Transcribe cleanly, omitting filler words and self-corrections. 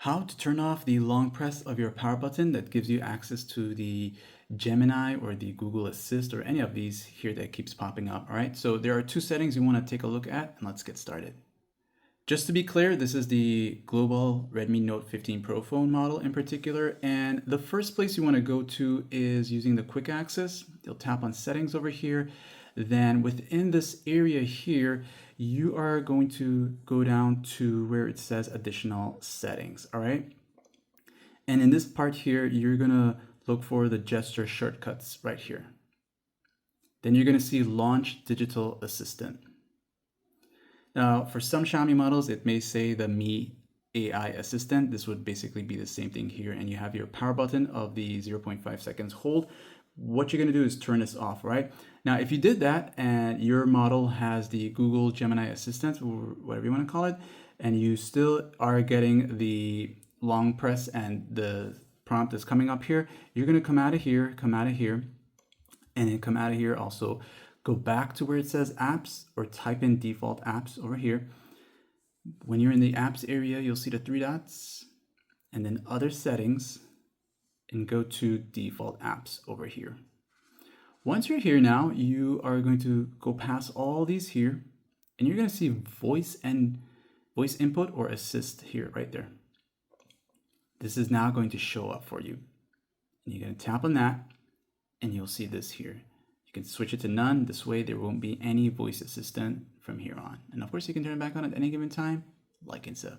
How to turn off the long press of your power button that gives you access to the Gemini or the Google Assist or any of these here that keeps popping up. All right, so there are two settings you want to take a look at, and let's get started. Just to be clear, this is the global Redmi Note 15 Pro phone model in particular, and the first place you want to go to is using the quick access. You'll tap on settings over here. Then within this area here, you are going to go down to where it says additional settings, all right? And in this part here, you're gonna look for the gesture shortcuts right here. Then you're gonna see Launch Digital Assistant. Now, for some Xiaomi models, it may say the Mi AI Assistant. This would basically be the same thing here, and you have your power button of the 0.5 seconds hold. What you're gonna do is turn this off, right? Now, if you did that and your model has the Google Gemini Assistant, or whatever you wanna call it, and you still are getting the long press and the prompt is coming up here, you're gonna come out of here, and then come out of here also. Go back to where it says apps or type in default apps over here. When you're in the apps area, you'll see the three dots and then other settings, and go to default apps over here. Once you're here now, you are going to go past all these here, and you're going to see voice input or assist here, right there. This is now going to show up for you. And you're going to tap on that, and you'll see this here. You can switch it to none. This way there won't be any voice assistant from here on. And of course you can turn it back on at any given time, like and sub.